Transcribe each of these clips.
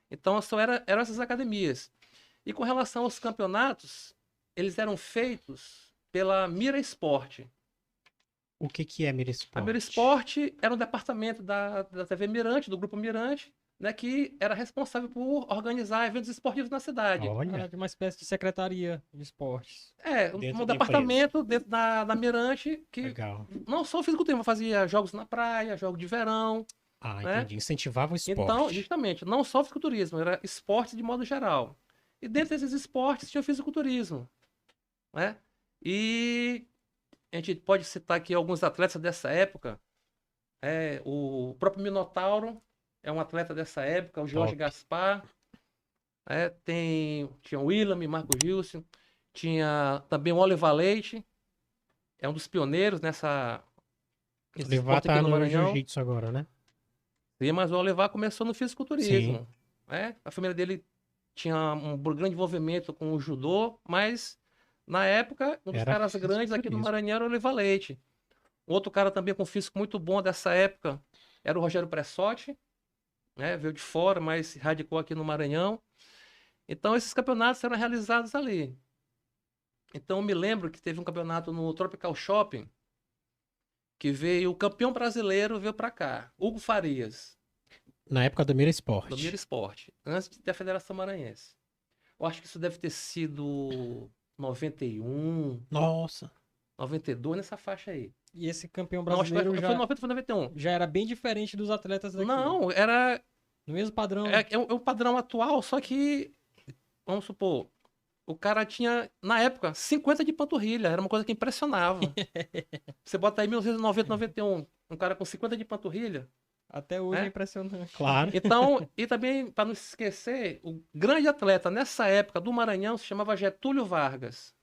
Então eram essas academias. E com relação aos campeonatos, eles eram feitos pela Mira Esporte. O que é Mira A Mira Esporte? Esporte era um departamento da TV Mirante, do Grupo Mirante, né, que era responsável por organizar eventos esportivos na cidade. Olha, De uma espécie de secretaria de esportes. É, dentro um da departamento dentro da Mirante que legal. não só o fisiculturismo, fazia jogos na praia, jogos de verão, Ah, né? entendi. Incentivava o Então, esporte. justamente, não só o fisiculturismo, era esporte de modo geral. E dentro desses esportes tinha o fisiculturismo, né? E a gente pode citar aqui alguns atletas dessa época. O próprio Minotauro é um atleta dessa época, o Jorge Top. Gaspar. Tinha o William, Marco Gilson, tinha também o Oliver Leite, é um dos pioneiros nesse Levar esporte aqui tá no no Maranhão. jiu-jitsu agora, né? Sim, mas o Oliver começou no Sim. fisiculturismo. A família dele tinha um grande envolvimento com o judô, mas na época, um dos Era caras grandes aqui do fisiculturismo. Maranhão era o Oliver Leite. Outro cara também com físico muito bom dessa época era o Rogério Pressotti, né? Veio de fora, mas se radicou aqui no Maranhão. Então esses campeonatos eram realizados ali. Então eu me lembro que teve um campeonato no Tropical Shopping que veio o campeão brasileiro veio para cá, Hugo Farias, Na época do Mira do Mira Esporte. Esporte, antes de ter a Federação Maranhense. Eu acho que isso deve ter sido 91, Nossa. 92 nessa faixa aí. E esse campeão Não, acho que brasileiro foi 90, foi 91. já era bem diferente dos atletas daqui. Não, No mesmo padrão. é o padrão atual, só que, vamos supor, o cara tinha, na época, 50 de panturrilha. Era uma coisa que impressionava. Você bota aí 1990, 91, um cara com 50 de panturrilha. Até hoje é É? impressionante. Claro. Então, e também, para não se esquecer, o grande atleta nessa época do Maranhão se chamava Getúlio Vargas.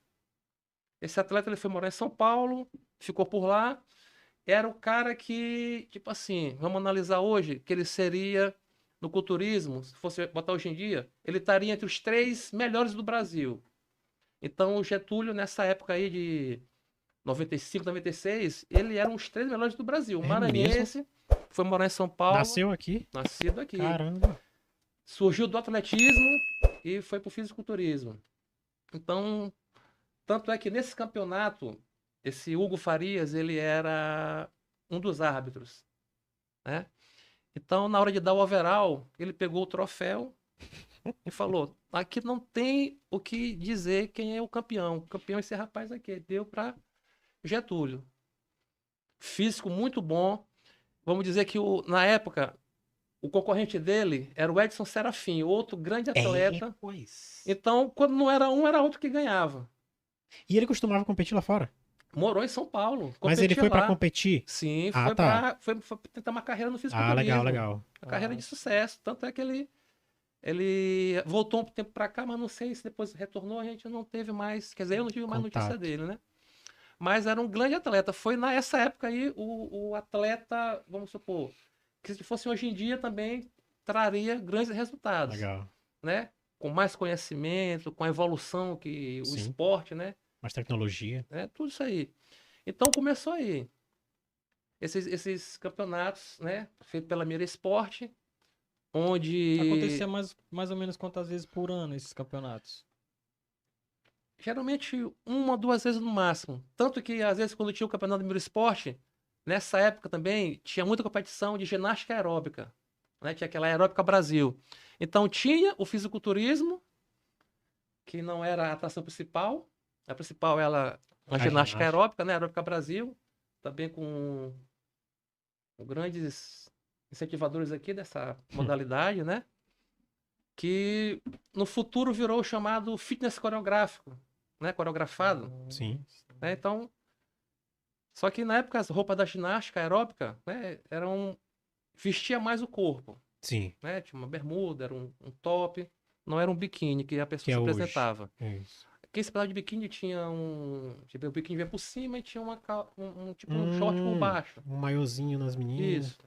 Esse atleta ele foi morar em São Paulo, ficou por lá. Era o cara que, tipo assim, vamos analisar hoje, que ele seria no culturismo, se fosse botar hoje em dia, ele estaria entre os 3 melhores do Brasil. Então, o Getúlio, nessa época aí de 95, 96, ele era um dos 3 melhores do Brasil. O É maranhense, foi morar em São Paulo, Nasceu aqui? nascido aqui. Caramba. Surgiu do atletismo e foi pro fisiculturismo. Então, tanto é que nesse campeonato, esse Hugo Farias, ele era um dos árbitros, né? Então, na hora de dar o overall, ele pegou o troféu e falou: aqui não tem o que dizer quem é o campeão. O campeão é esse rapaz aqui. Deu para Getúlio. Físico muito bom. Vamos dizer que na época, o concorrente dele era o Edson Serafim, outro grande atleta. Pois. Então, quando não era um, era outro que ganhava. E ele costumava competir lá fora? Morou em São Paulo. Mas ele competia foi pra lá. competir? Sim, Ah, foi tá. foi tentar uma carreira no Ah, fisiculturismo. legal, legal. Uma carreira de sucesso. Tanto é que ele voltou um tempo pra cá, mas não sei se depois retornou, a gente não teve mais. Quer dizer, eu não tive mais notícia Contato. dele, né? Mas era um grande atleta. Foi nessa época aí o atleta, vamos supor, que se fosse hoje em dia também traria grandes resultados, Legal. né? Com mais conhecimento, com a evolução que o Sim. esporte, né? Mais tecnologia. Tudo isso aí. Então começou aí. Esses campeonatos, né? Feito pela Mira Esporte, onde Acontecia mais ou menos quantas vezes por ano esses campeonatos? geralmente 1 ou 2 vezes no máximo. Tanto que às vezes quando tinha o campeonato do Mira Esporte, nessa época também tinha muita competição de ginástica aeróbica, né? Tinha aquela Aeróbica Brasil. Então tinha o fisiculturismo, que não era a atração principal. A principal era a ginástica aeróbica, né? Aeróbica Brasil, também com grandes incentivadores aqui dessa modalidade, né? Que no futuro virou o chamado fitness coreográfico, né? Coreografado, Sim. né? Então, só que na época as roupas da ginástica aeróbica, né? Vestia mais o corpo, Sim. né? Tinha uma bermuda, era um top, não era um biquíni que a pessoa Que é se hoje. apresentava. É isso. Quem se precisava de biquíni tinha tipo, o biquíni vinha por cima e tinha tipo um short por baixo. Um maiozinho nas meninas. Isso.